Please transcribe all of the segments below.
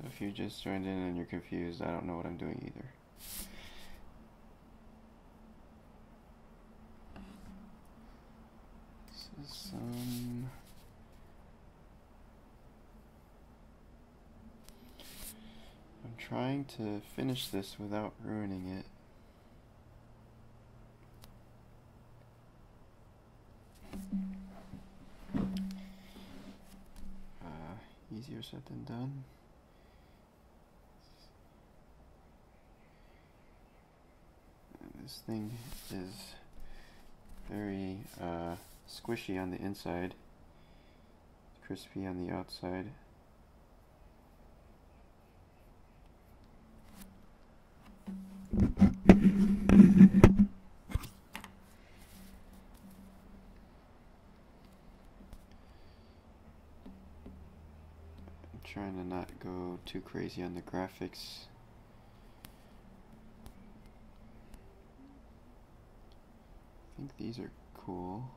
If you just joined in and you're confused, I don't know what I'm doing either. This is some... I'm trying to finish this without ruining it. Easier said than done. This thing is very squishy on the inside, crispy on the outside. I'm trying to not go too crazy on the graphics. I think these are cool.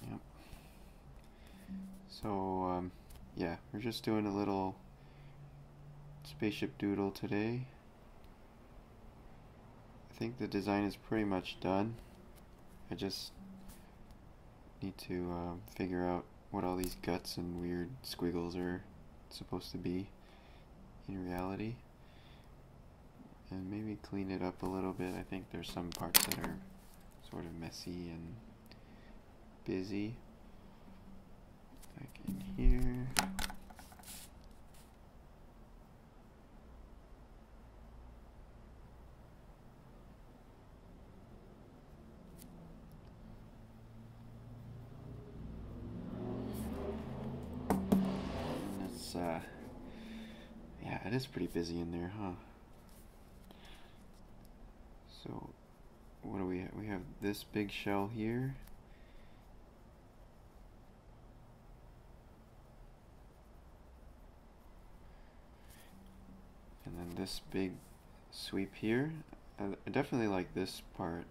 Yep. So, yeah, we're just doing a little spaceship doodle today. I think the design is pretty much done. I just need to figure out what all these guts and weird squiggles are supposed to be in reality, and maybe clean it up a little bit. I think there's some parts that are sort of messy and busy, like in here. Yeah, it is pretty busy in there, huh? So, what do we have? We have this big shell here. And then this big sweep here. I definitely like this part.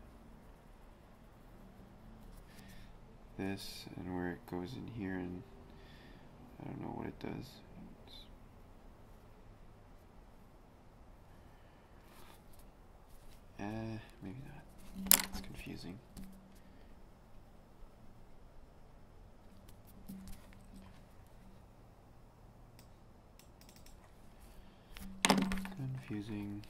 This, and where it goes in here, and I don't know what it does. Maybe not. It's confusing. Confusing.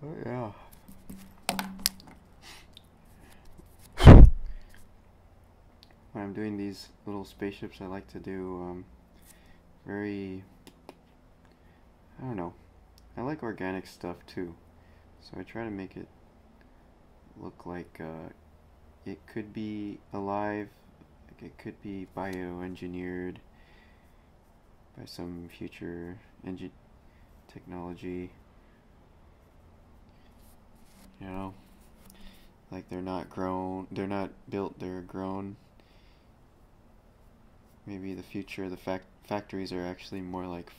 Oh yeah. When I'm doing these little spaceships, I like to do very, I don't know, I like organic stuff too, so I try to make it look like it could be alive, like it could be bioengineered by some future technology, you know, like they're not grown, they're not built, they're grown. Maybe the future, the factories are actually more like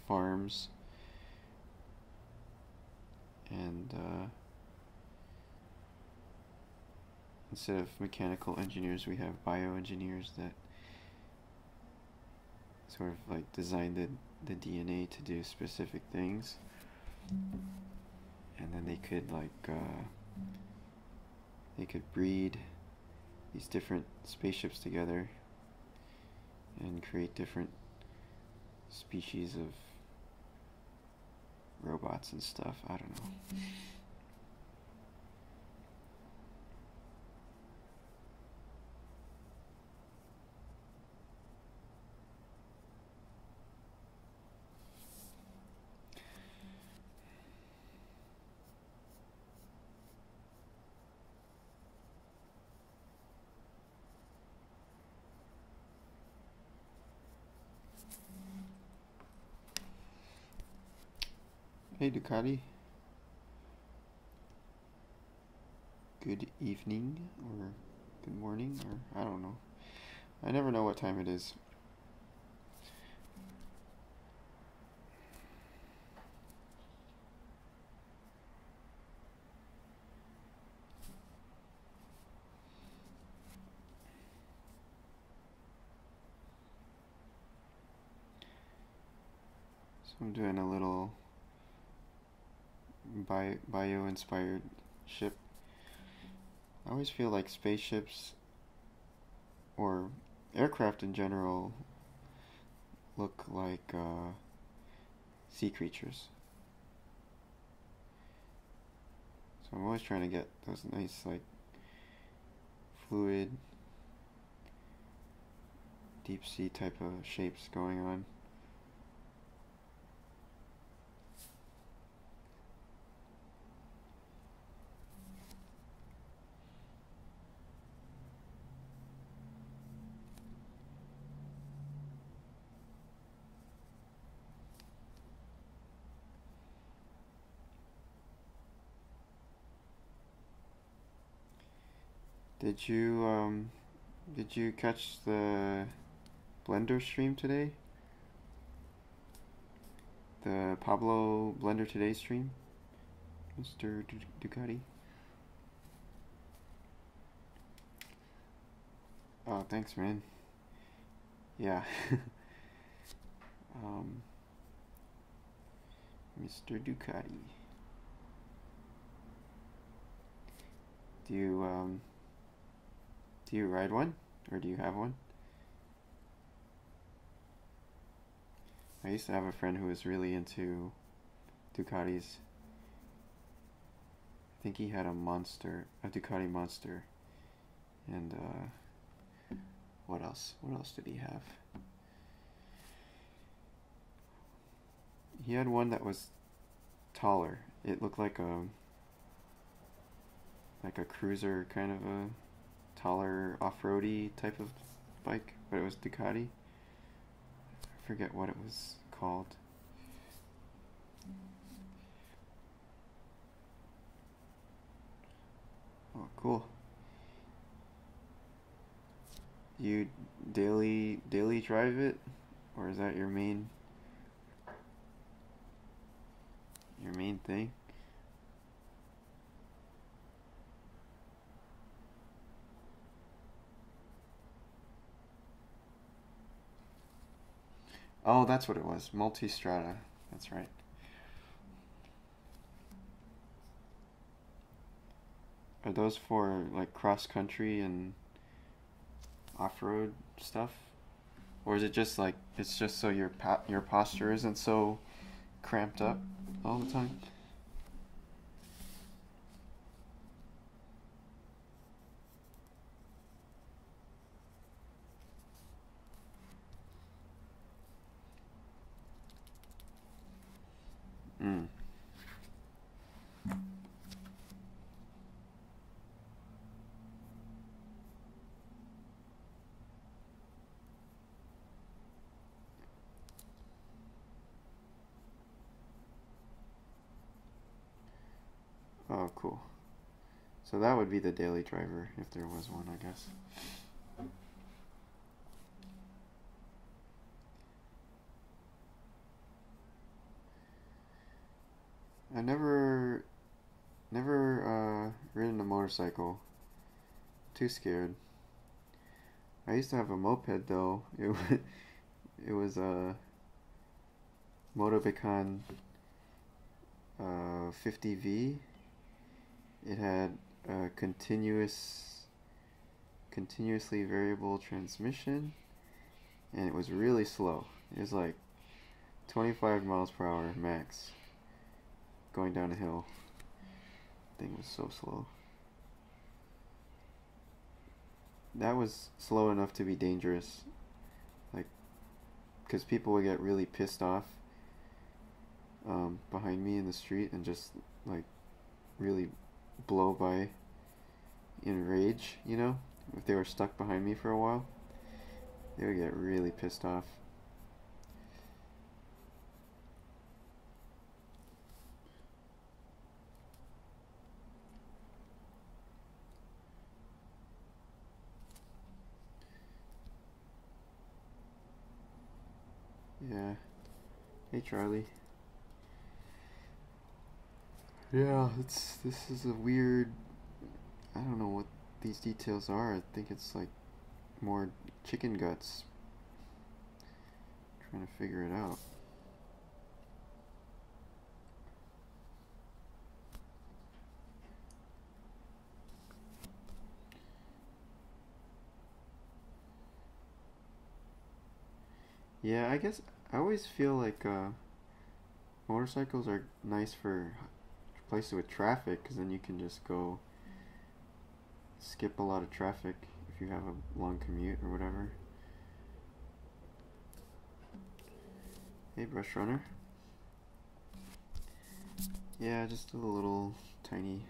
farms, and instead of mechanical engineers, we have bioengineers that sort of like design the DNA to do specific things, and then they could they could breed these different spaceships together and create different species of robots and stuff. I don't know. Hey Ducati, good evening or good morning, or I don't know. I never know what time it is. So I'm doing a little bio-inspired ship. I always feel like spaceships or aircraft in general look like sea creatures. So I'm always trying to get those nice like fluid deep sea type of shapes going on. Did you catch the Blender stream today? The Pablo Blender Today stream? Mr. Ducati? Oh, thanks, man. Yeah. Mr. Ducati. Do you ride one? Or do you have one? I used to have a friend who was really into Ducatis. I think he had a Ducati Monster. And what else? What else did he have? He had one that was taller. It looked like a cruiser, kind of a taller off-roady type of bike, but it was Ducati. I forget what it was called. Oh, cool. You daily drive it, or is that your main thing? Oh, that's what it was. Multistrada. That's right. Are those for like cross country and off-road stuff? Or is it just like it's just so your posture isn't so cramped up all the time? Mm. Oh, cool. So that would be the daily driver if there was one, I guess. I never ridden a motorcycle. too scared. I used to have a moped though. It was a Motobican 50V. It had a continuously variable transmission, and it was really slow. It was like 25 miles per hour max going down a hill. Thing was so slow. That was slow enough to be dangerous, like, because people would get really pissed off behind me in the street and just like really blow by in rage, you know? If they were stuck behind me for a while, they would get really pissed off. Yeah. Hey, Charlie. Yeah, this is a weird. I don't know what these details are. I think it's like more chicken guts. Trying to figure it out. Yeah, I guess I always feel like motorcycles are nice for places with traffic, because then you can just go skip a lot of traffic if you have a long commute or whatever. Hey, Brush Runner. Yeah, just a little tiny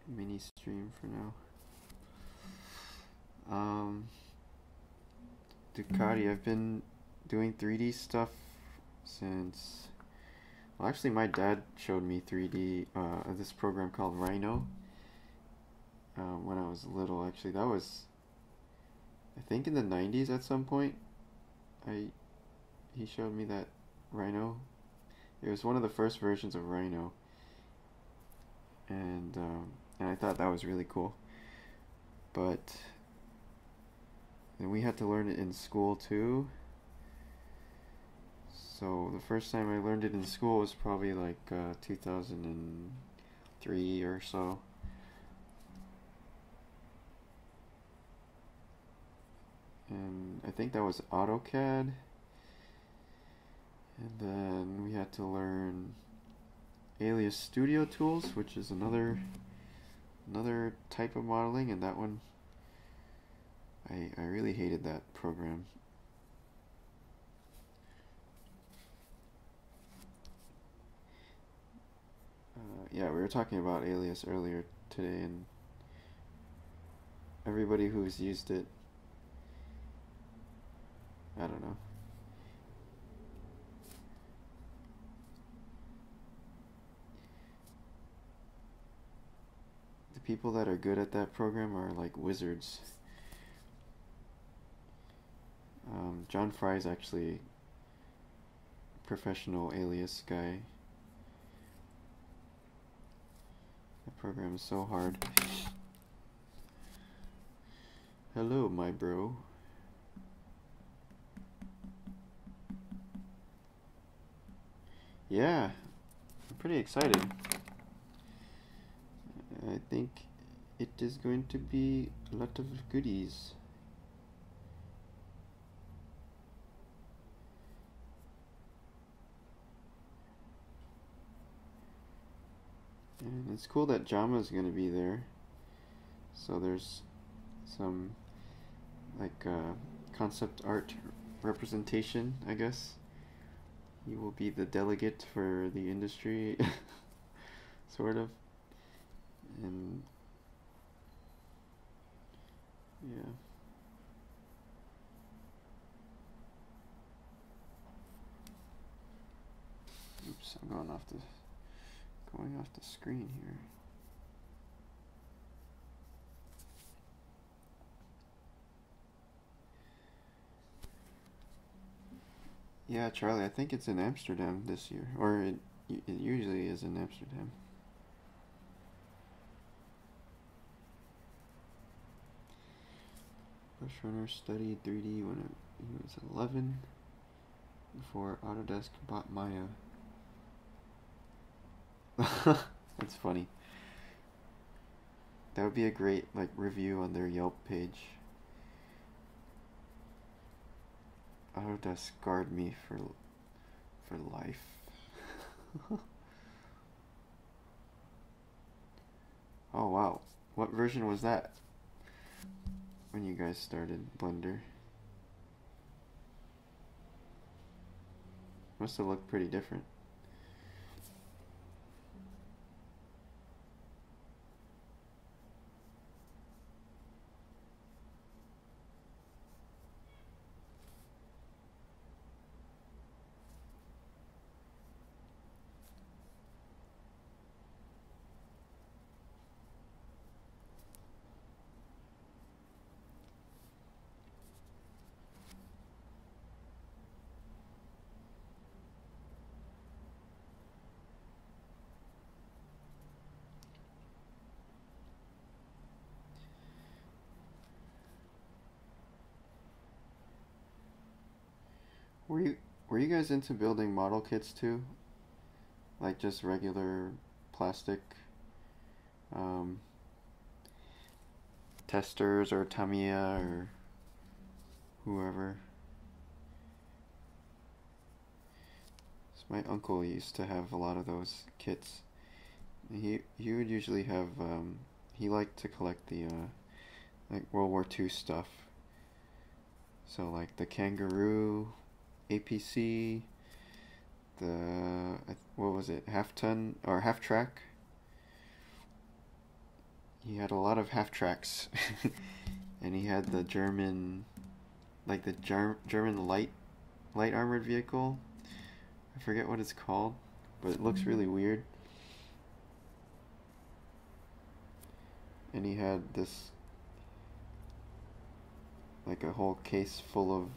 mini stream for now. Ducati, I've been doing 3D stuff since, well, actually my dad showed me 3D, this program called Rhino, when I was little. Actually, that was, I think, in the 90s at some point. He showed me that Rhino. It was one of the first versions of Rhino, and I thought that was really cool. But then we had to learn it in school too. So the first time I learned it in school was probably like 2003 or so. And I think that was AutoCAD. And then we had to learn Alias Studio Tools, which is another type of modeling, and that one, I really hated that program. Yeah, we were talking about Alias earlier today, and everybody who's used it, I don't know. The people that are good at that program are like wizards. John Fry's actually a professional Alias guy. That program is so hard. Hello, my bro. Yeah, I'm pretty excited. I think it is going to be a lot of goodies. And it's cool that Jama's going to be there. So there's some like concept art representation, I guess. He will be the delegate for the industry, sort of. And yeah. Oops, I'm going off the screen here. Yeah, Charlie, I think it's in Amsterdam this year, or it usually is in Amsterdam. Bush Runner studied 3D when he was 11 before Autodesk bought Maya. That's funny. That would be a great like review on their Yelp page. Autodesk scarred me for life. Oh wow, what version was that when you guys started Blender? Must have looked pretty different. Were you guys into building model kits too? Like just regular plastic um, testers or Tamiya or whoever? So my uncle used to have a lot of those kits. He would usually have he liked to collect the like World War II stuff. So like the Kangaroo APC, the what was it, half ton or half track. He had a lot of half tracks, and he had the German, like the German light armored vehicle. I forget what it's called, but it looks really weird. And he had this like a whole case full of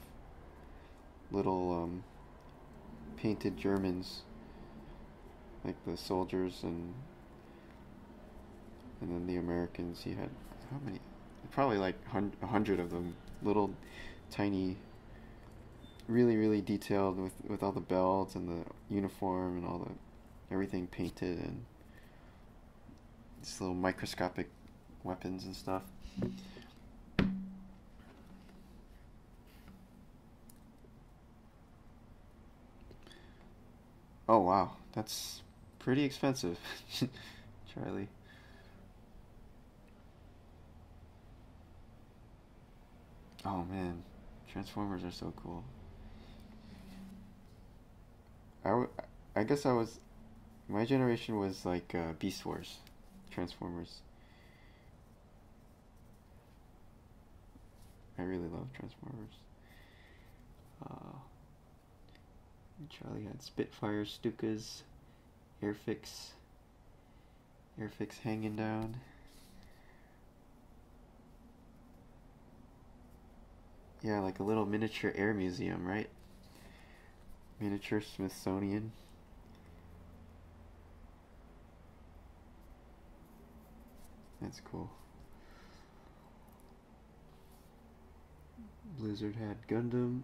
little painted Germans, like the soldiers and then the Americans. He had how many? Probably like 100 of them, little tiny, really detailed with all the belts and the uniform and all the everything painted, and these little microscopic weapons and stuff. Oh wow, that's pretty expensive, Charlie. Oh man, Transformers are so cool. I, w- I guess my generation was like Beast Wars, Transformers. I really love Transformers. Uh, Charlie had Spitfire, Stukas, Airfix, Airfix hanging down. Yeah, like a little miniature air museum, right? Miniature Smithsonian. That's cool. Blizzard had Gundam.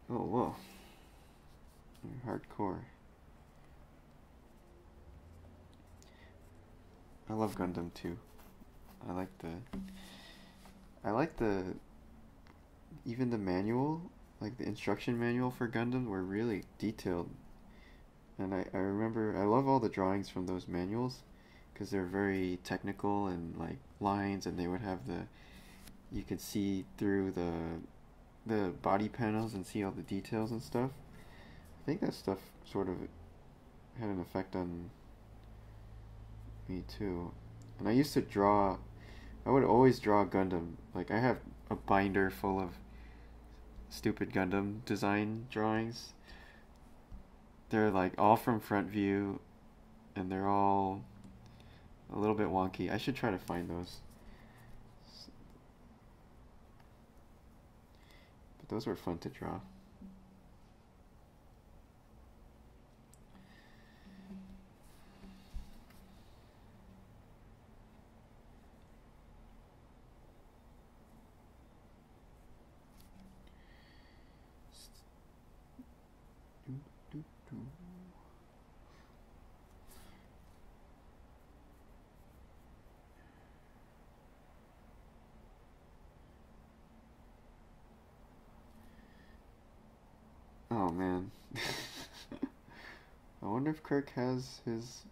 Oh, whoa. You're hardcore. I love Gundam too. I like the even the manual, like the instruction manual for Gundam were really detailed. And I remember, I love all the drawings from those manuals because they're very technical and like lines, and they would have you could see through the body panels and see all the details and stuff. I think that stuff sort of had an effect on me too. And I would always draw Gundam. Like I have a binder full of stupid Gundam design drawings. They're like all from front view, and they're all a little bit wonky. I should try to find those. But those were fun to draw. Oh man. I wonder if Kirk has his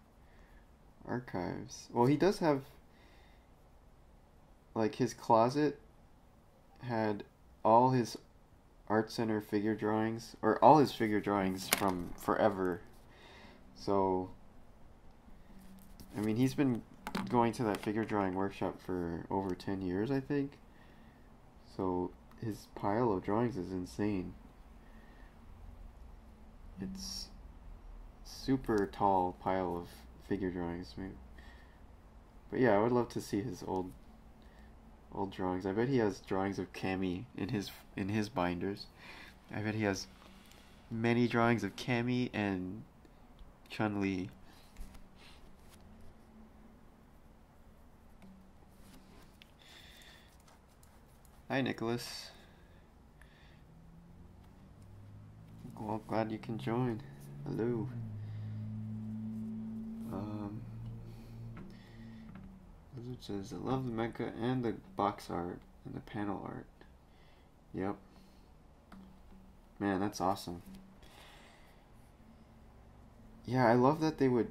archives. Well, he does have, like, his closet had all his art center figure drawings, or all his figure drawings from forever. So, I mean, he's been going to that figure drawing workshop for over 10 years, I think. So, his pile of drawings is insane. It's super tall pile of figure drawings. But yeah, I would love to see his old drawings. I bet he has drawings of Cammy in his binders. I bet he has many drawings of Cammy and Chun-Li. Hi, Nicholas. Well, glad you can join. Hello. It says, I love the mecha and the box art and the panel art. Yep. Man, that's awesome. Yeah, I love that they would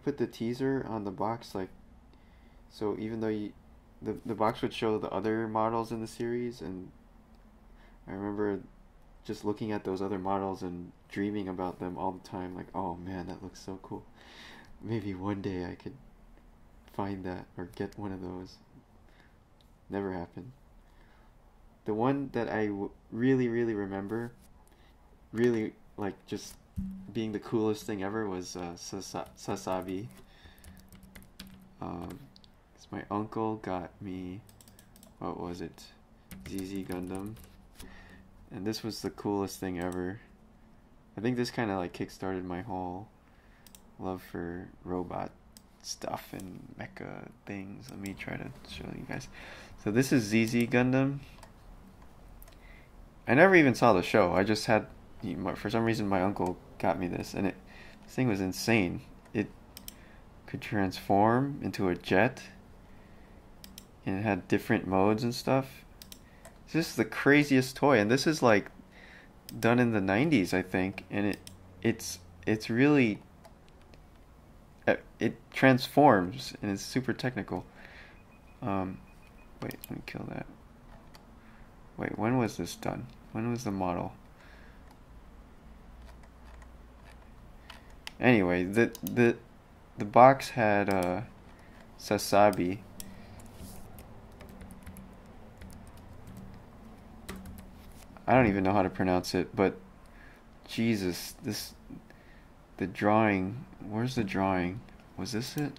put the teaser on the box, like, so even though the box would show the other models in the series, and I remember just looking at those other models and dreaming about them all the time, like, oh man, that looks so cool. Maybe one day I could find that or get one of those. Never happened. The one that I really, really remember, really, like, just being the coolest thing ever was Sasabi. 'Cause my uncle got me, what was it? ZZ Gundam. And this was the coolest thing ever. I think this kind of like kickstarted my whole love for robot stuff and mecha things. Let me try to show you guys. So this is ZZ Gundam. I never even saw the show. I just had, for some reason my uncle got me this, and this thing was insane. It could transform into a jet, and it had different modes and stuff. It's just the craziest toy, and this is like done in the 90s, I think, and it's really, it transforms and it's super technical. Wait, let me kill that. Wait, when was this done? When was the model? Anyway, the box had Sasabi. I don't even know how to pronounce it, but Jesus, the drawing, where's the drawing? Was this it?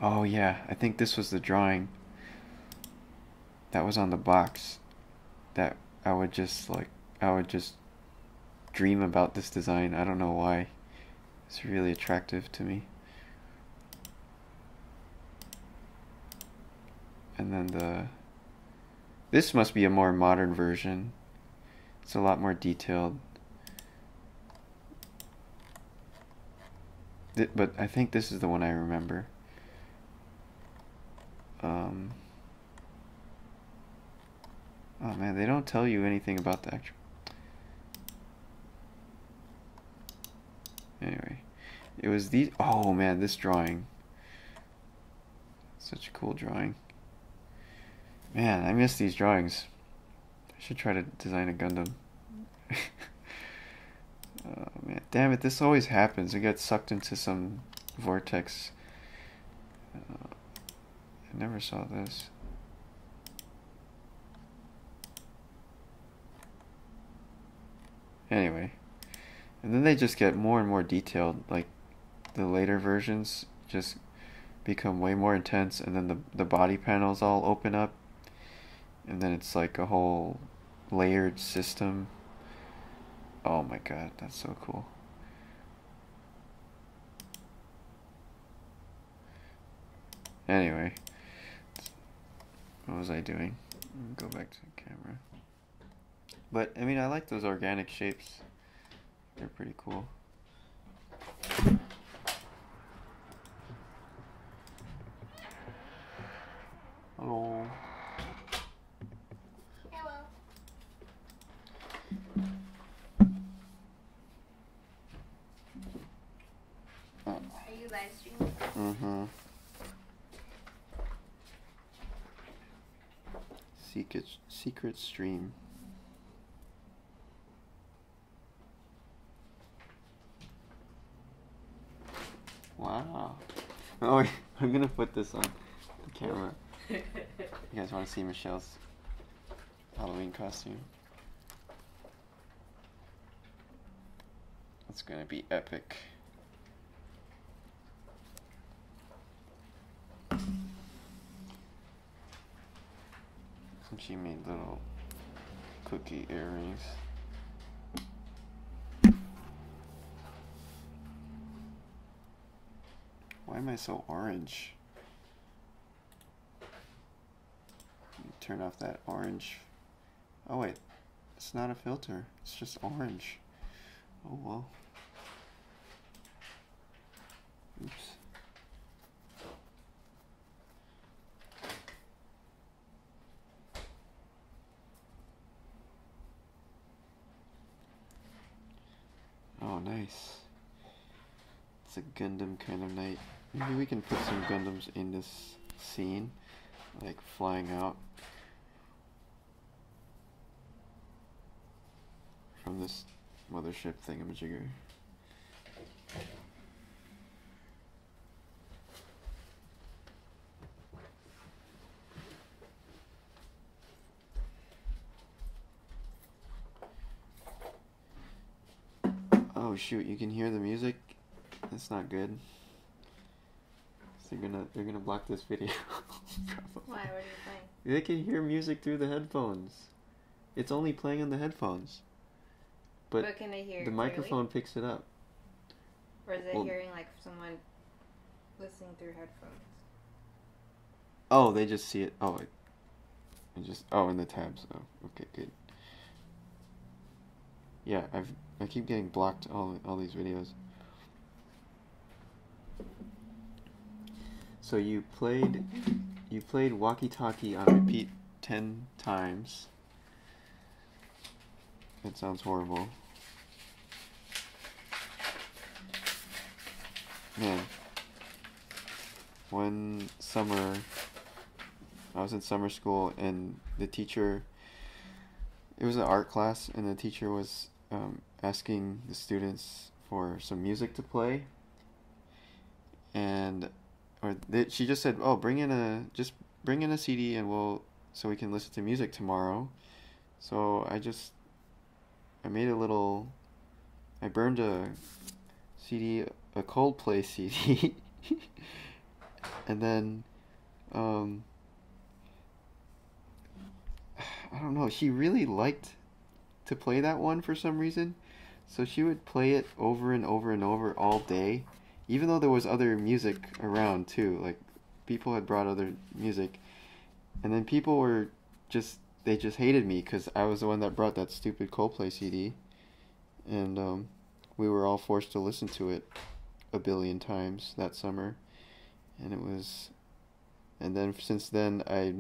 Oh yeah, I think this was the drawing that was on the box that I would just dream about this design. I don't know why. It's really attractive to me. And then this must be a more modern version. It's a lot more detailed. But I think this is the one I remember. Oh man, they don't tell you anything about the actual. Anyway, it was these. Oh man, this drawing. Such a cool drawing. Man, I miss these drawings. I should try to design a Gundam. Oh man, damn it, this always happens. I get sucked into some vortex. I never saw this. Anyway, and then they just get more and more detailed. Like, the later versions just become way more intense, and then the body panels all open up, and then it's like a whole layered system. Oh my god, that's so cool. Anyway, what was I doing? Go back to the camera. But I mean, I like those organic shapes. They're pretty cool. Hello. Hello. Are you live streaming? Mm-hmm. Secret stream. Wow. Oh, wait, I'm gonna put this on the camera. You guys want to see Michelle's Halloween costume? It's gonna be epic. And she made little cookie earrings. Why am I so orange? Turn off that orange. Oh wait, it's not a filter. It's just orange. Oh well. Oops. Oh nice. It's a Gundam kind of night. Maybe we can put some Gundams in this scene, like flying out from this mothership thingamajigger. Oh shoot, you can hear the music? That's not good. So they're gonna block this video. Why? What are you playing? They can hear music through the headphones. It's only playing on the headphones. But can they hear the it microphone clearly? picks it up. Or is it hearing like someone listening through headphones? Oh, they just see it. Oh, in the tabs. Oh, okay, good. Yeah, I keep getting blocked all these videos. So you played walkie-talkie on repeat 10 times. That sounds horrible. Man, one summer I was in summer school and the teacher, it was an art class, and the teacher was asking the students for some music to play, and she just said, "Oh, bring in a CD and so we can listen to music tomorrow." So I made I burned a CD, a Coldplay CD, and then I don't know, she really liked to play that one for some reason. So she would play it over and over and over all day, even though there was other music around too. Like, people had brought other music, and then people they just hated me because I was the one that brought that stupid Coldplay CD, and we were all forced to listen to it a billion times that summer, and then since then I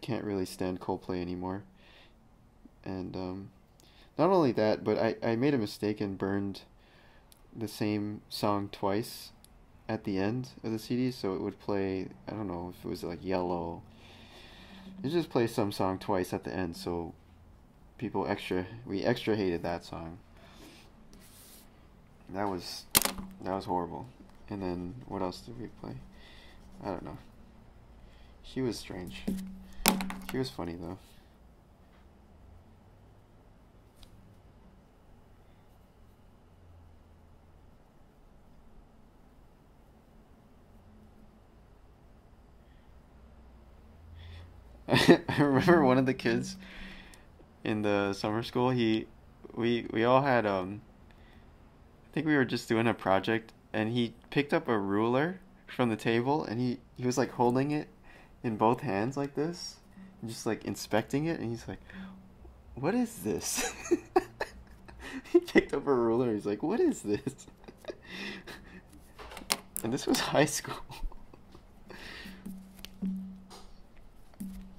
can't really stand Coldplay anymore. And not only that, but I made a mistake and burned the same song twice at the end of the CD, so it would play, I don't know if it was like Yellow. It just plays some song twice at the end, so we extra hated that song. That was horrible. And then what else did we play? I don't know. She was strange. She was funny though. I remember one of the kids in the summer school, we all had I think we were just doing a project, and he picked up a ruler from the table, and he was like holding it in both hands like this, and just like inspecting it, and he's like, "What is this?" He picked up a ruler. He's like, "What is this?" And this was high school.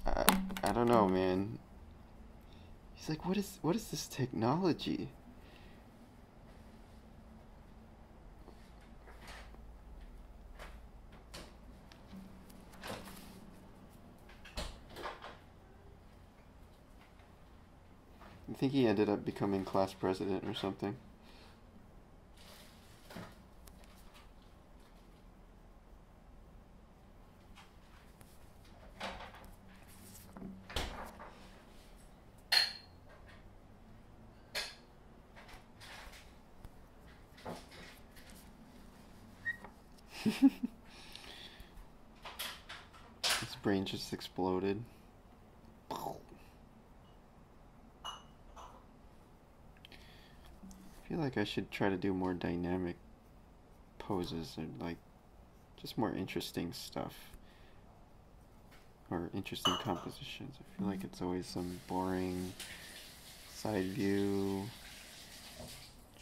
I don't know, man. He's like, what is this technology? I think he ended up becoming class president or something. His brain just exploded. I feel like I should try to do more dynamic poses and like just more interesting stuff. Or interesting compositions. I feel like it's always some boring side view.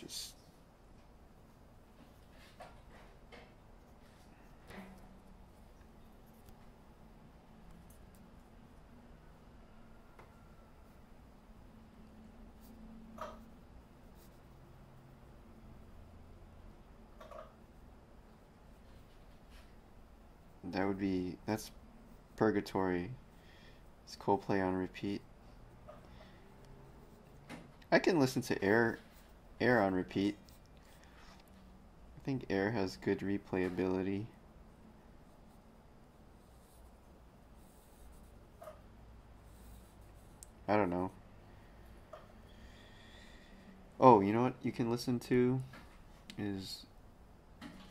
Just that's Purgatory. It's Coldplay on repeat. I can listen to Air on repeat. I think Air has good replayability. I don't know. Oh, you know what you can listen to is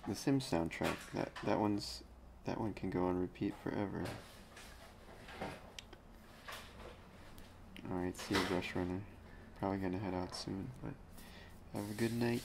the Sims soundtrack. That one can go on repeat forever. Alright, see you, Brush Runner. Probably gonna head out soon, but have a good night.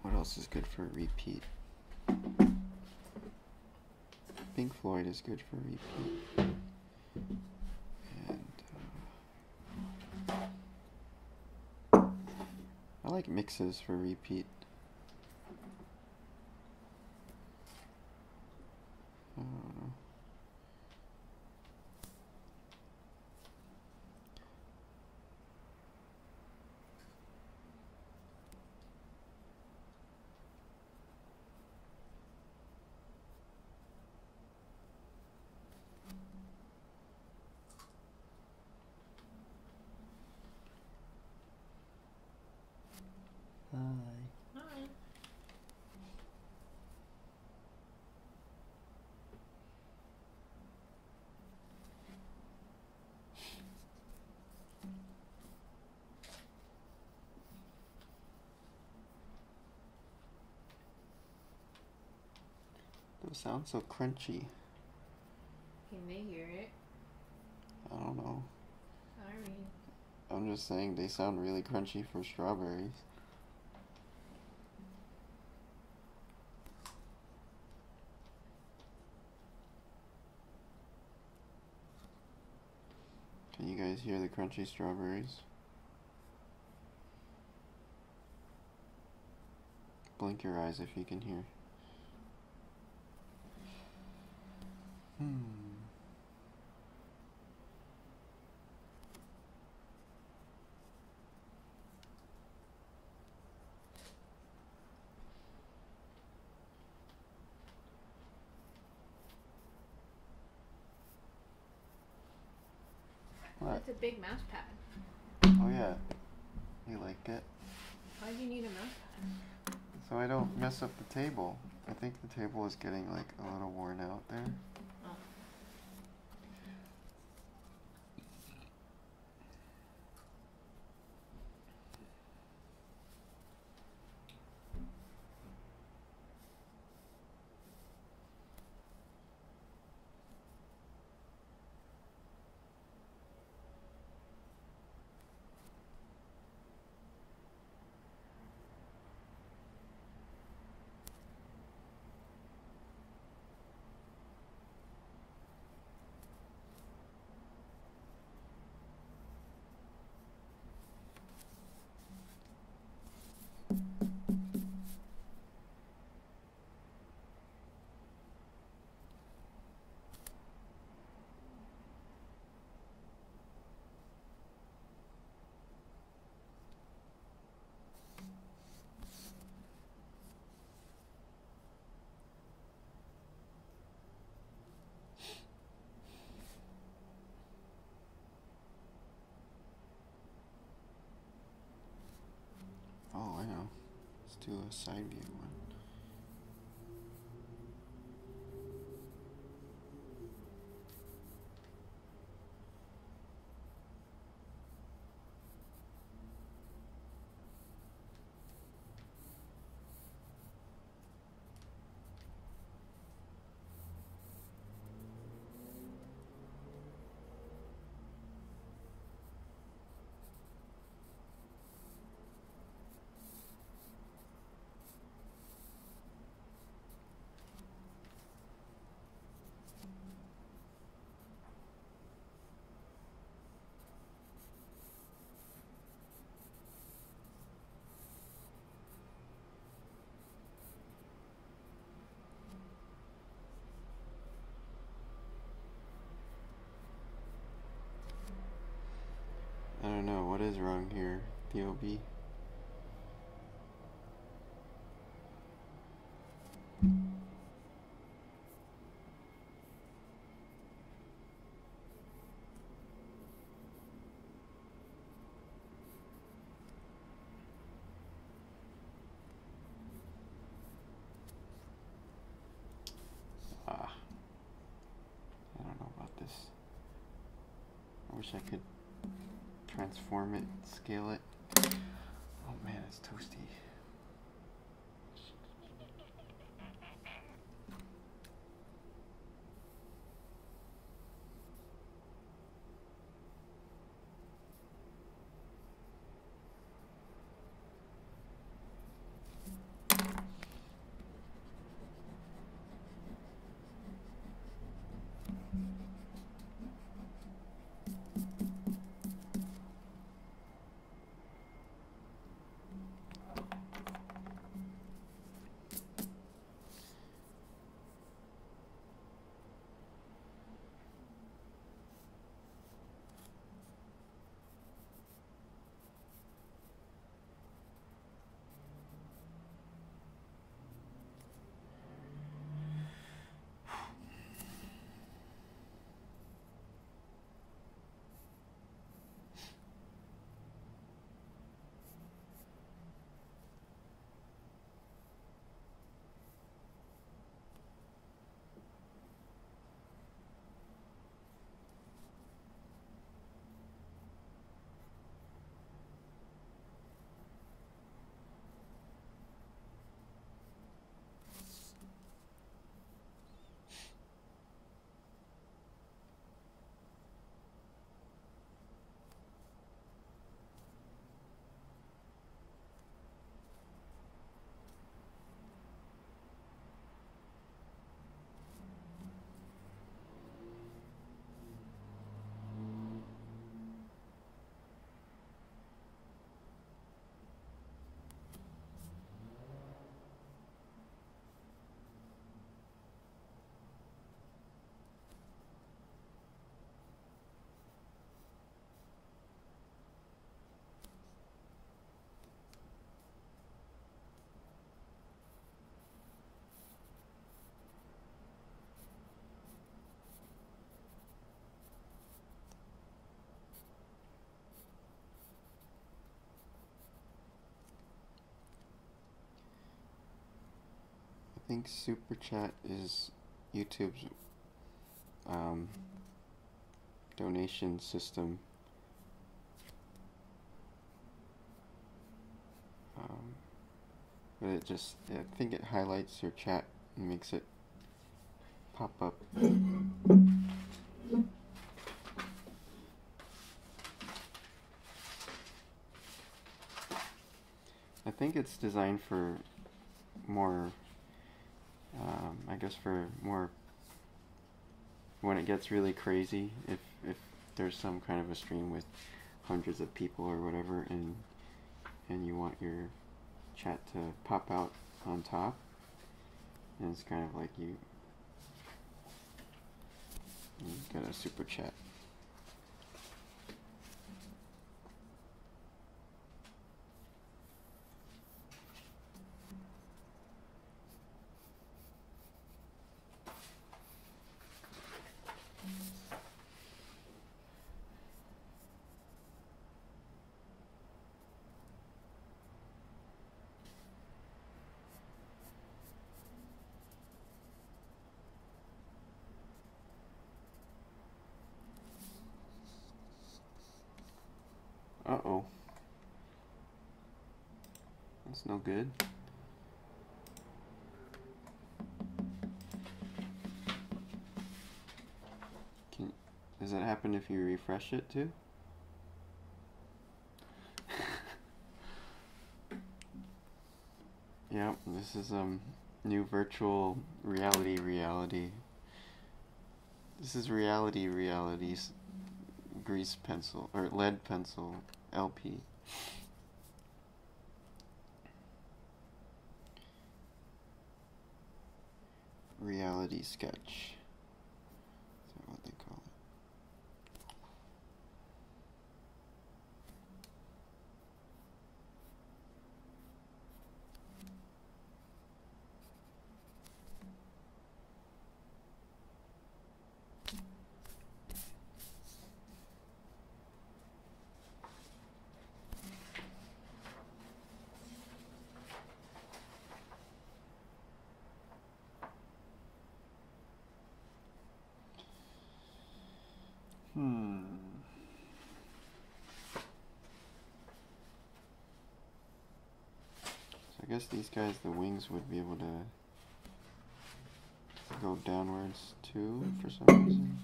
What else is good for a repeat? Pink Floyd is good for repeat. And I like mixes for repeat. I don't know. Hi. Hi. Those sound so crunchy. Can they hear it? I don't know. Sorry. I'm just saying they sound really crunchy for strawberries. Can you guys hear the crunchy strawberries? Blink your eyes if you can hear. What? It's a big mouse pad. Oh yeah. You like it? Why do you need a mouse pad? So I don't mess up the table. I think the table is getting like a little worn out there. Oh. do a side view one. I don't know, what is wrong here, DOB? I don't know about this. I wish I could transform it, scale it. Oh man, it's toasty. I think Super Chat is YouTube's donation system. But I think it highlights your chat and makes it pop up. I think it's designed for more, I guess for more, when it gets really crazy, if there's some kind of a stream with hundreds of people or whatever, and you want your chat to pop out on top, and it's kind of like you got a super chat. Uh-oh. That's no good. Does that happen if you refresh it too? Yeah, this is new virtual reality. This is reality's grease pencil or lead pencil LP. Reality sketch. Is that what they call it? I guess these guys, the wings would be able to go downwards too for some reason.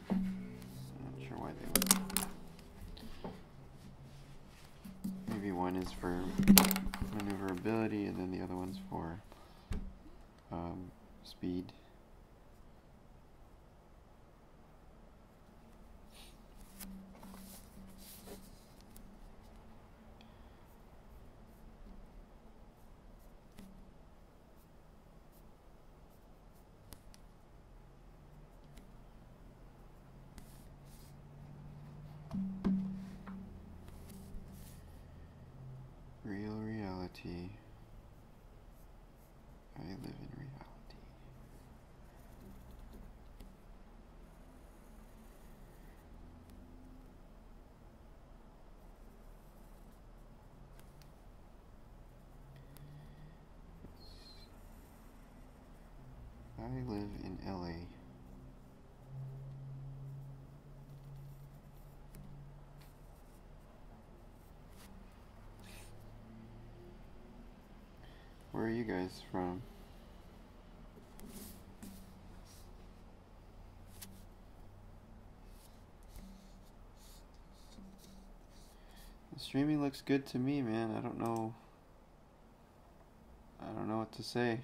I'm not sure why they would. Maybe one is for maneuverability and then the other one's for speed. Real reality. I live in reality. I live in LA. Where are you guys from? The streaming looks good to me, man. I don't know what to say.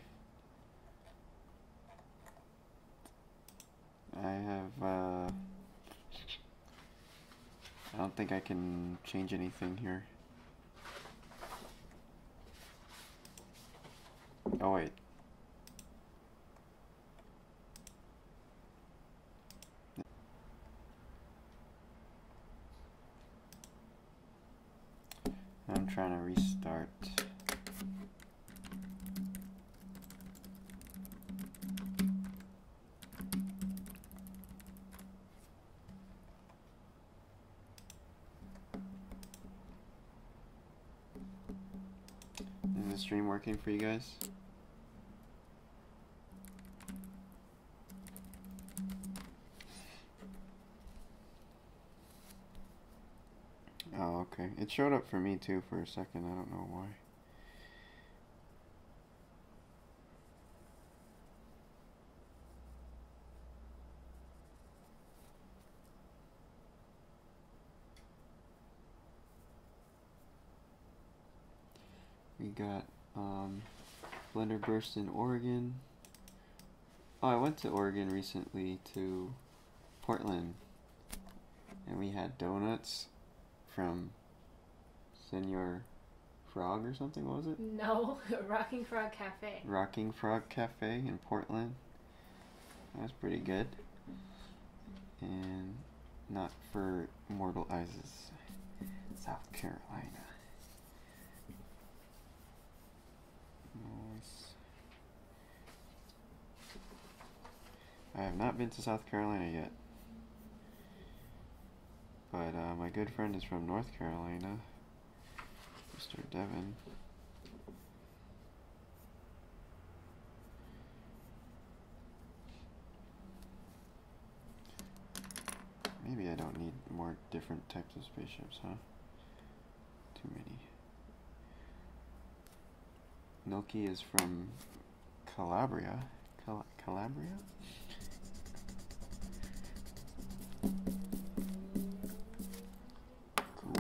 I don't think I can change anything here. Oh wait. I'm trying to restart. Is the stream working for you guys? Oh, okay. It showed up for me too for a second. I don't know why. We got Blender Burst in Oregon. Oh, I went to Oregon recently to Portland, and we had donuts from Senor Frog or something, what was it? No, Rocking Frog Cafe. Rocking Frog Cafe in Portland. That was pretty good. And not for mortal eyes, South Carolina. Nice. I have not been to South Carolina yet. But my good friend is from North Carolina, Mr. Devin. Maybe I don't need more different types of spaceships, huh? Too many. Noki is from Calabria. Calabria? Cool.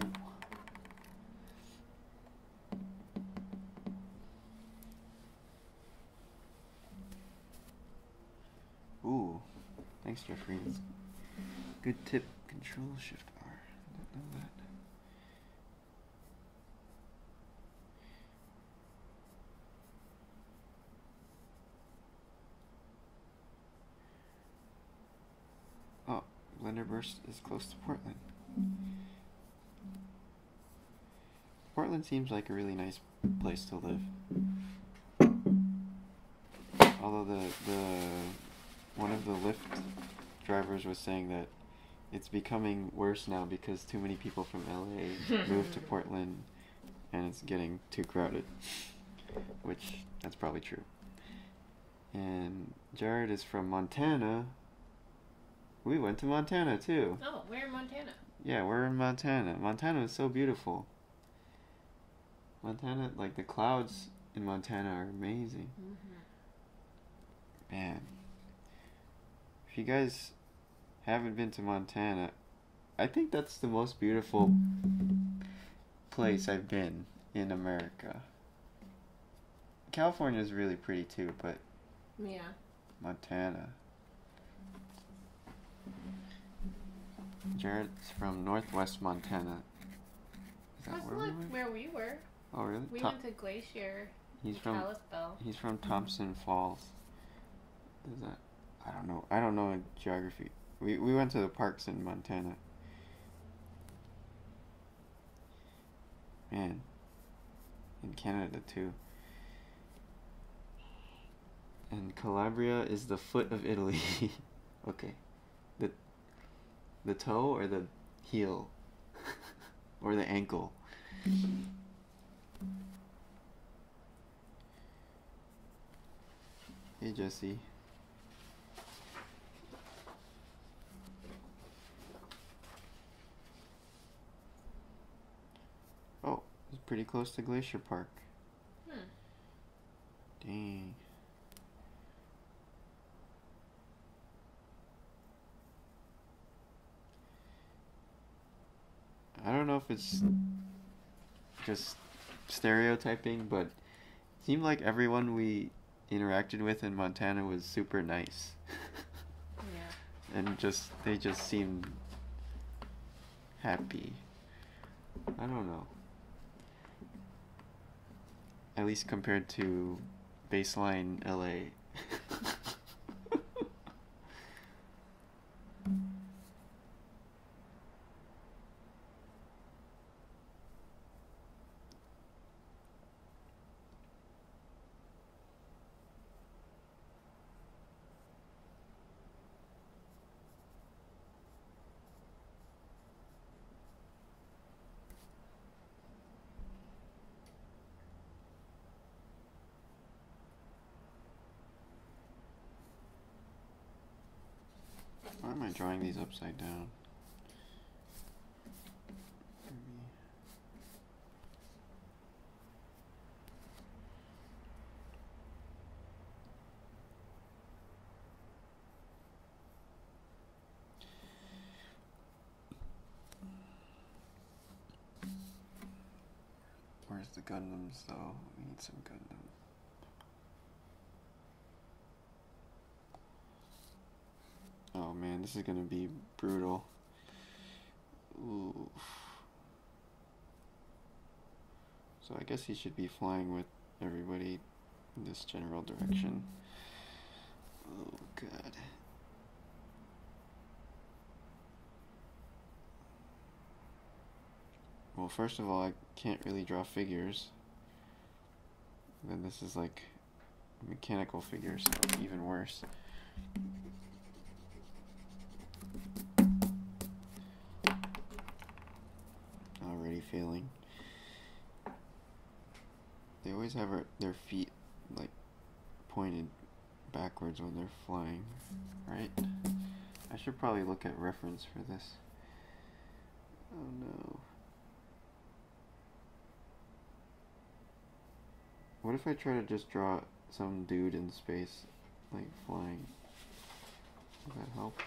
Ooh, thanks, Jeffrey. Good tip. Control Shift R. I didn't know that. Oh, Blenderburst is close to Portland. Portland seems like a really nice place to live. Although the one of the Lyft drivers was saying that it's becoming worse now because too many people from LA moved to Portland and it's getting too crowded. Which, that's probably true. And Jared is from Montana. We went to Montana too. Oh, we're in Montana. Yeah, we're in Montana. Montana is so beautiful. Montana, like the clouds in Montana are amazing. Man. If you guys haven't been to Montana, I think that's the most beautiful place I've been in America. California is really pretty too, but yeah, Montana. Jared's from Northwest Montana. Is that that's where not we went? where we were. Oh really? We went to Glacier. He's from Kalispell. He's from Thompson Falls. Is that? I don't know geography. We went to the parks in Montana. Man. In Canada too. And Calabria is the foot of Italy. Okay. The toe or the heel? Or the ankle? Hey Jesse. Oh, it's pretty close to Glacier Park. Dang. I don't know if it's just stereotyping, but it seemed like everyone we interacted with in Montana was super nice. Yeah. And they just seemed happy. I don't know. At least compared to baseline LA. Why am I drawing these upside down? Where's the Gundams though? We need some Gundams. Oh man, this is gonna be brutal. Ooh. So I guess he should be flying with everybody in this general direction. Oh god. Well, first of all, I can't really draw figures. Then this is like mechanical figures, so it's even worse. Already failing. They always have their feet like pointed backwards when they're flying, right? I should probably look at reference for this. Oh no. What if I try to just draw some dude in space, like flying? Does that help?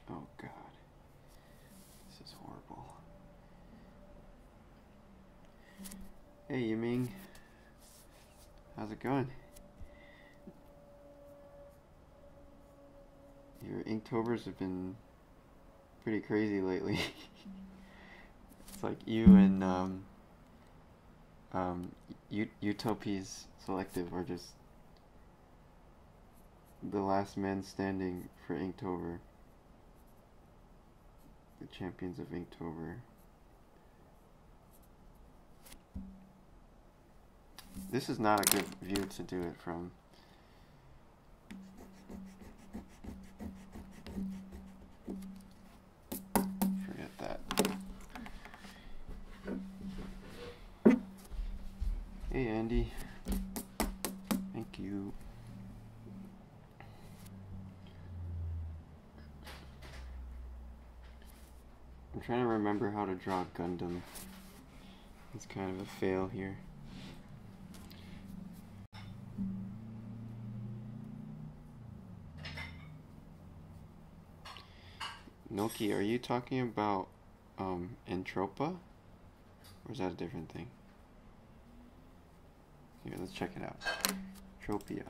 Oh God, this is horrible. Hey Yiming, how's it going? Your Inktober's have been pretty crazy lately. It's like you and Utopies Selective are just the last men standing for Inktober. The champions of Inktober. This is not a good view to do it from. Forget that. Hey Andy. Thank you. I'm trying to remember how to draw Gundam. It's kind of a fail here. Noki, are you talking about Entropa? Or is that a different thing? Here, let's check it out. Tropia.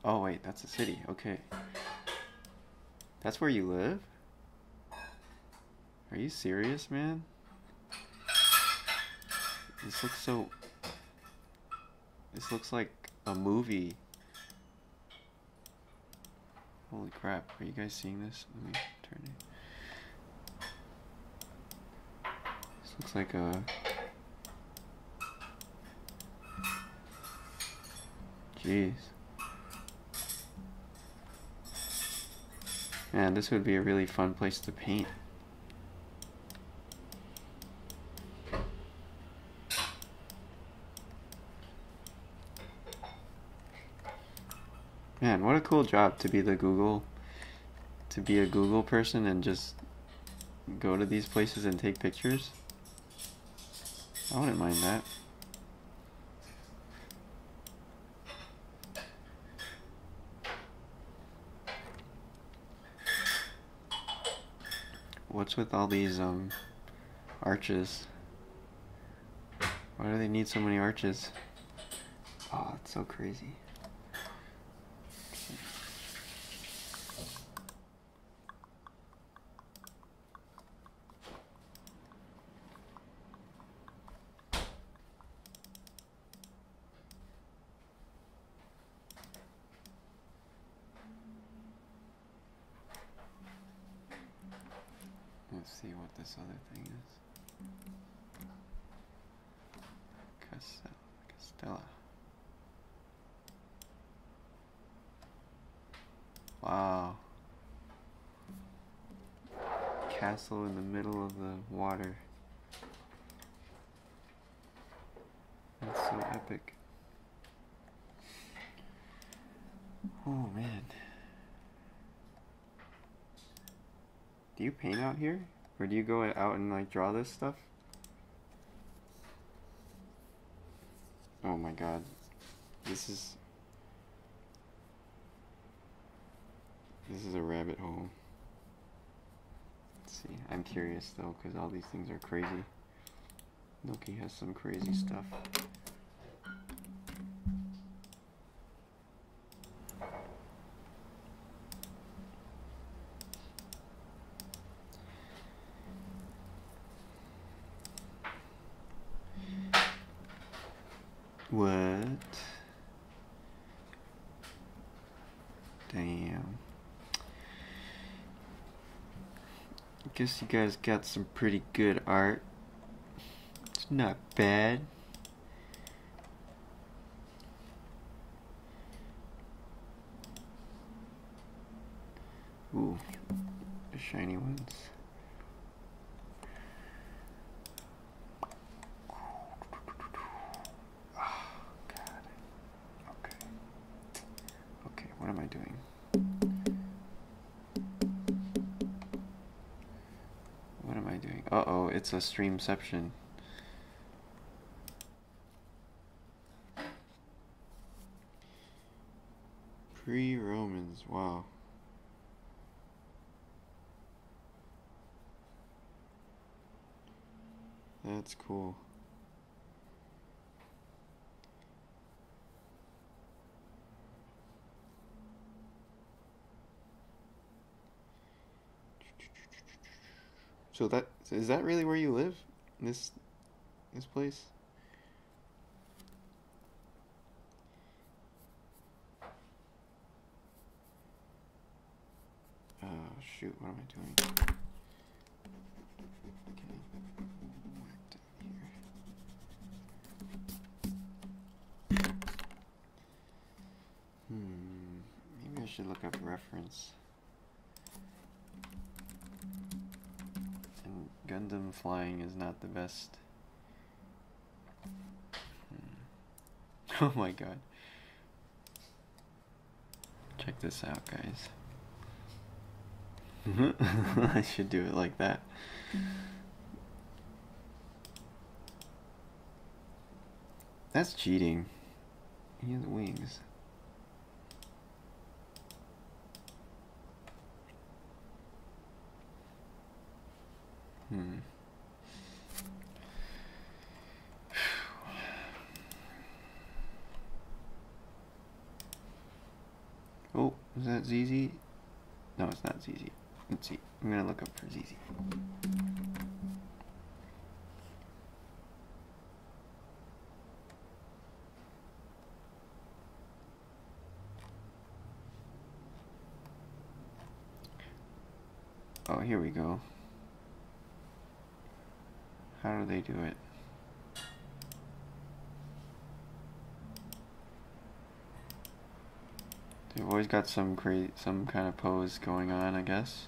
Oh wait, that's a city. Okay. That's where you live? Are you serious, man? This looks so... This looks like a movie. Holy crap, are you guys seeing this? Let me turn it. This looks like a... Jeez. Man, this would be a really fun place to paint. Man, what a cool job to be a Google person and just go to these places and take pictures. I wouldn't mind that. What's with all these arches? Why do they need so many arches? Oh, it's so crazy. Let's see what this other thing is. Castella. Wow. Castle in the middle of the water. That's so epic. Oh man. Do you paint out here? Or do you go out and like draw this stuff? Oh my god. This is a rabbit hole. Let's see. I'm curious though, because all these things are crazy. Noki has some crazy stuff. What? Damn. I guess you guys got some pretty good art. It's not bad. Ooh, the shiny ones. Oh, God. Okay. Okay, what am I doing? What am I doing? Uh-oh, it's a streamception. Pre-Romans, wow. That's cool. So is that really where you live? This place? Oh shoot, what am I doing? Okay. Whack down here. Maybe I should look up reference. And Gundam flying is not the best. Oh my god. Check this out, guys. I should do it like that. That's cheating. He has wings. Oh, is that ZZ? No, it's not ZZ. Let's see. I'm gonna look up for ZZ. Oh, here we go. How do they do it? They've always got some kind of pose going on, I guess.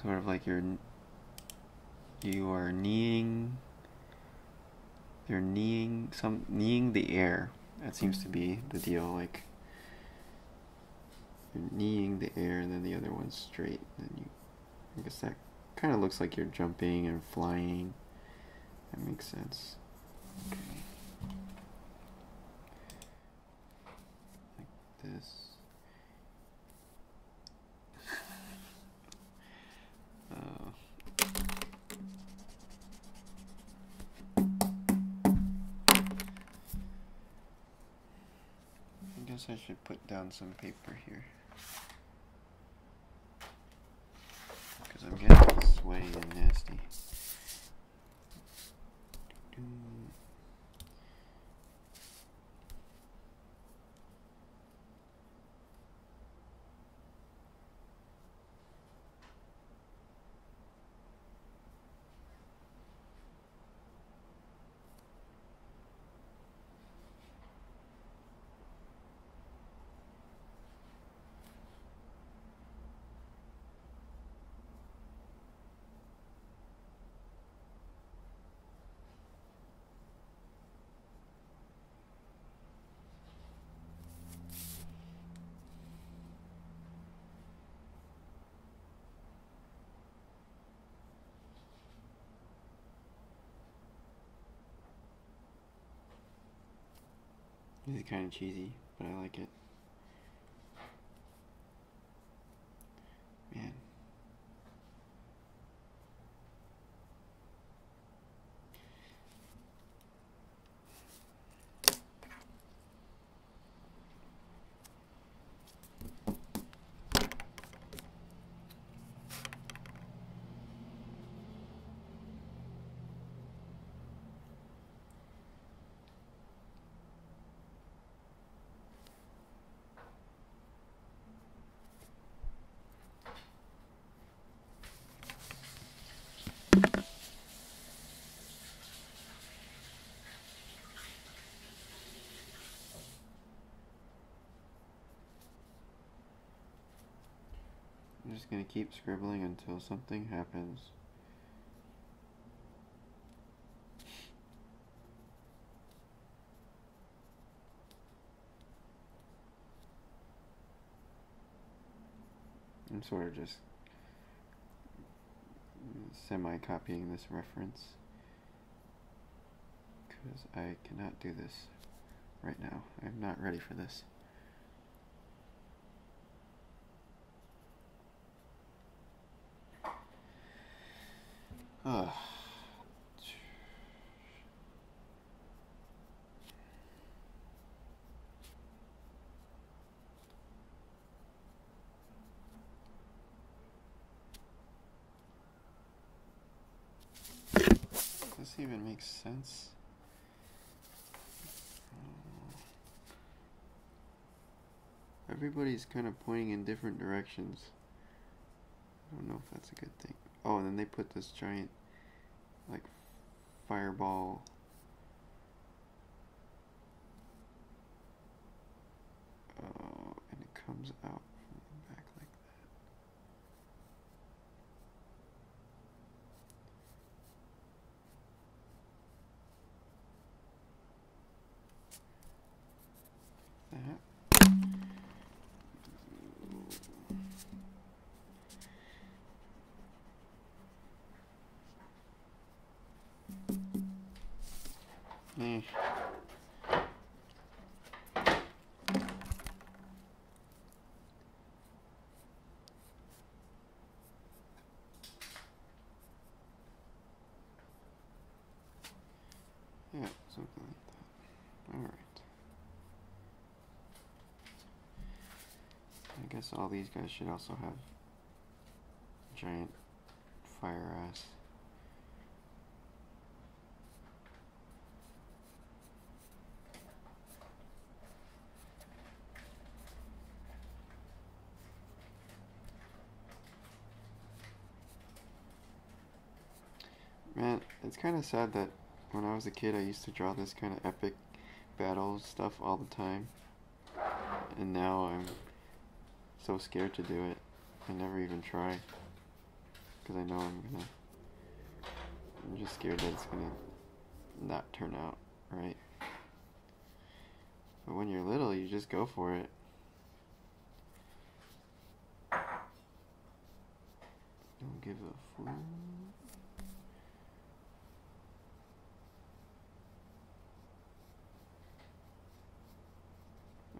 Sort of like you are kneeing. They're kneeing the air. That seems to be the deal. Like you're kneeing the air, and then the other one's straight. And I guess that kind of looks like you're jumping and flying. That makes sense. Okay. Like this. I guess I should put down some paper here. Because I'm getting sweaty and nasty. This is kind of cheesy, but I like it. Man. I'm just gonna keep scribbling until something happens. I'm sort of just semi-copying this reference because I cannot do this right now. I'm not ready for this. Ugh. Does this even make sense? Everybody's kind of pointing in different directions. I don't know if that's a good thing. Oh, and then they put this giant, like, fireball. And it comes out from the back like that. That. Eh. Yeah, something like that. Alright. I guess all these guys should also have giant fire ass. Man, it's kind of sad that when I was a kid I used to draw this kind of epic battle stuff all the time. And now I'm so scared to do it. I never even try. Because I know I'm just scared that it's gonna not turn out right. But when you're little, you just go for it. Don't give a fool.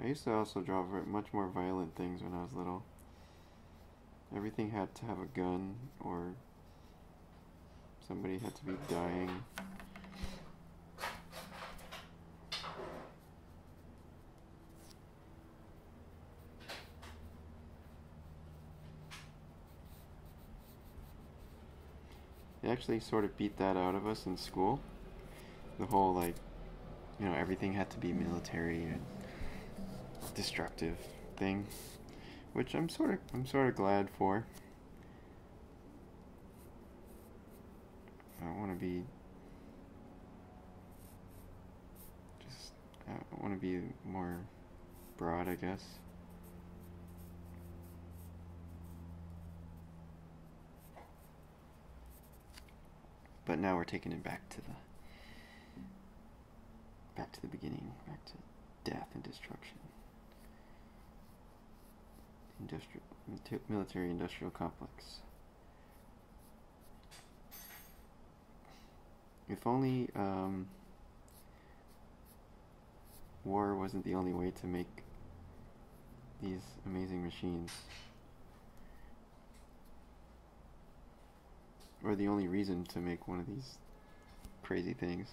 I used to also draw much more violent things when I was little. Everything had to have a gun, or somebody had to be dying. They actually sort of beat that out of us in school. The whole, like, you know, everything had to be military and destructive thing, which I'm sort of glad for. I want to be I want to be more broad, I guess. But now we're taking it back to the beginning, back to death and destruction. Military-industrial complex. If only war wasn't the only way to make these amazing machines. Or the only reason to make one of these crazy things.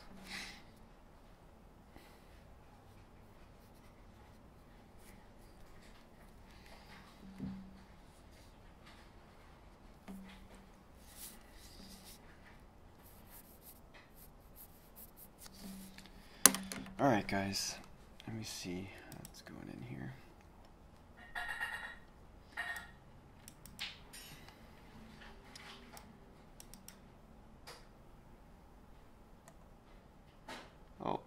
Alright guys, let me see what's going in here. Oh,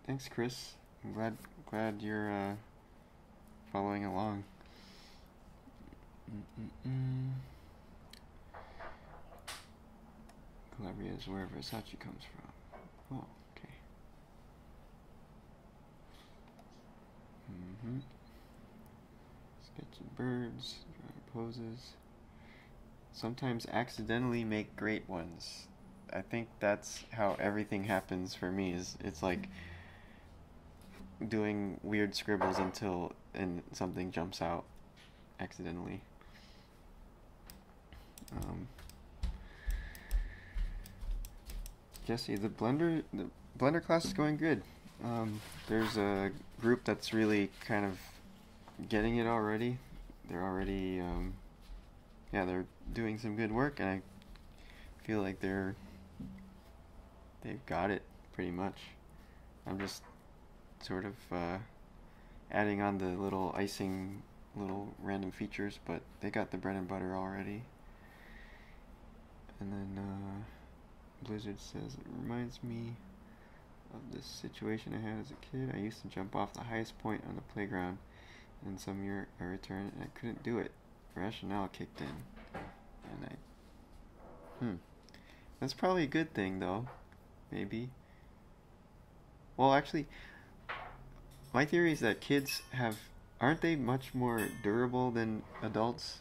thanks Chris. I'm glad you're following along. Calabria is where Versace comes from. Oh, okay. Sketching birds, drawing poses. Sometimes accidentally make great ones. I think that's how everything happens for me. It's like doing weird scribbles until something jumps out accidentally. Jesse, the Blender class is going good. There's a group that's really kind of getting it already. They're already, they're doing some good work, and I feel like they've got it pretty much. I'm just sort of adding on the little icing, little random features, but they got the bread and butter already. And then Blizzard says, it reminds me of this situation I had as a kid. I used to jump off the highest point on the playground, and some year I returned and I couldn't do it. Rationale kicked in, and that's probably a good thing though, maybe. Well, actually, my theory is that kids aren't they much more durable than adults?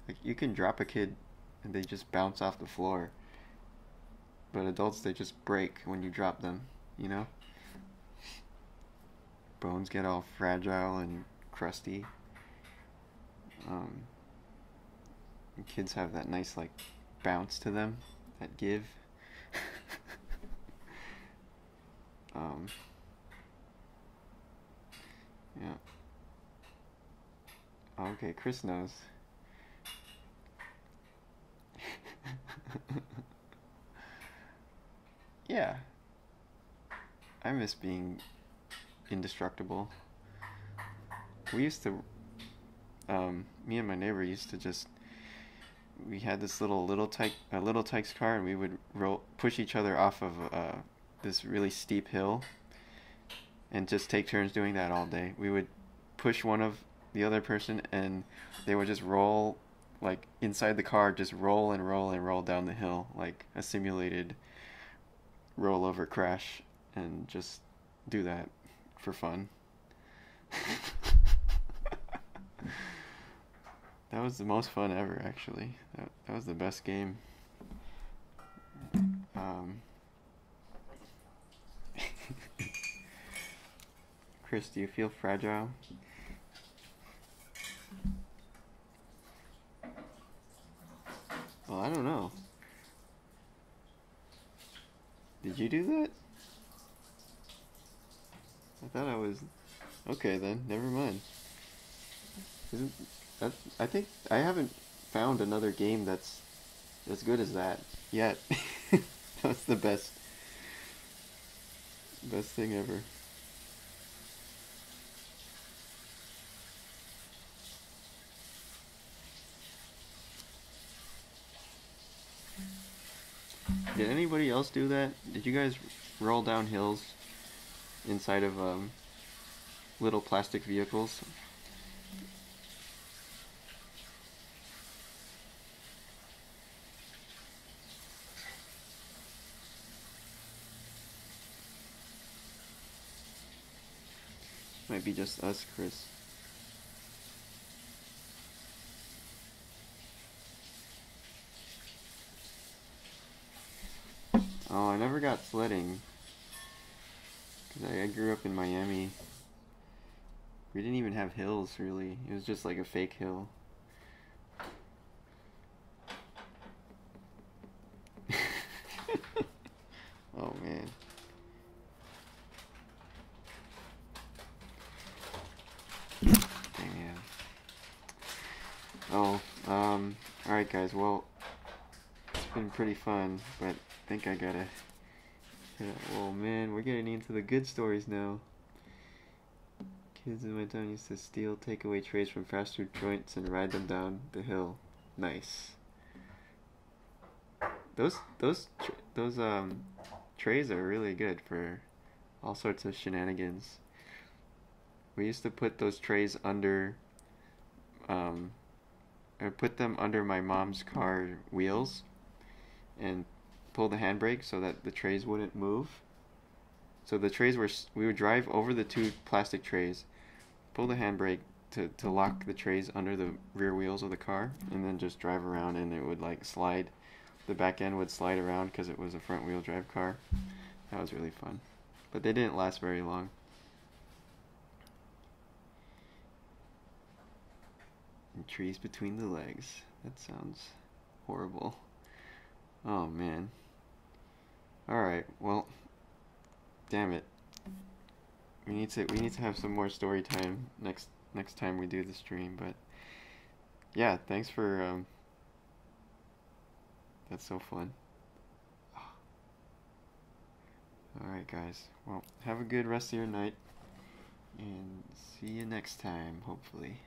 Like, you can drop a kid and they just bounce off the floor. But adults, they just break when you drop them, you know? Bones get all fragile and crusty. And kids have that nice, like, bounce to them, that give. Yeah. Okay, Chris knows. Yeah. I miss being indestructible. We used to, me and my neighbor used to we had this little Tykes car, and we would push each other off of this really steep hill, and just take turns doing that all day. We would push one of the other person, and they would just roll, like, inside the car, just roll and roll and roll down the hill, like a simulated rollover crash, and just do that for fun. That was the most fun ever, actually. That was the best game. Chris, do you feel fragile? Well, I don't know. Did you do that? I thought I was... Okay then, never mind. I think I haven't found another game that's as good as that yet. That's the best thing ever. Did anybody else do that? Did you guys roll down hills inside of little plastic vehicles? Might be just us, Chris. Oh, I never got sledding. Because I grew up in Miami. We didn't even have hills, really. It was just like a fake hill. Oh, man. Damn. Oh, alright guys, well, it's been pretty fun, but I think I gotta... Oh man, we're getting into the good stories now. Kids in my town used to steal takeaway trays from fast food joints and ride them down the hill. Nice. Those trays are really good for all sorts of shenanigans. We used to put those trays under I would put them under my mom's car wheels and pull the handbrake so that the trays wouldn't move. So the trays were, we would drive over the two plastic trays, pull the handbrake to lock the trays under the rear wheels of the car, and then just drive around, and it would like slide. The back end would slide around because it was a front wheel drive car. That was really fun. But they didn't last very long. And trees between the legs. That sounds horrible. Oh man. Alright, well, damn it. We need to have some more story time next time we do the stream, but yeah, thanks for that's so fun. Alright guys, well, have a good rest of your night, and see you next time, hopefully.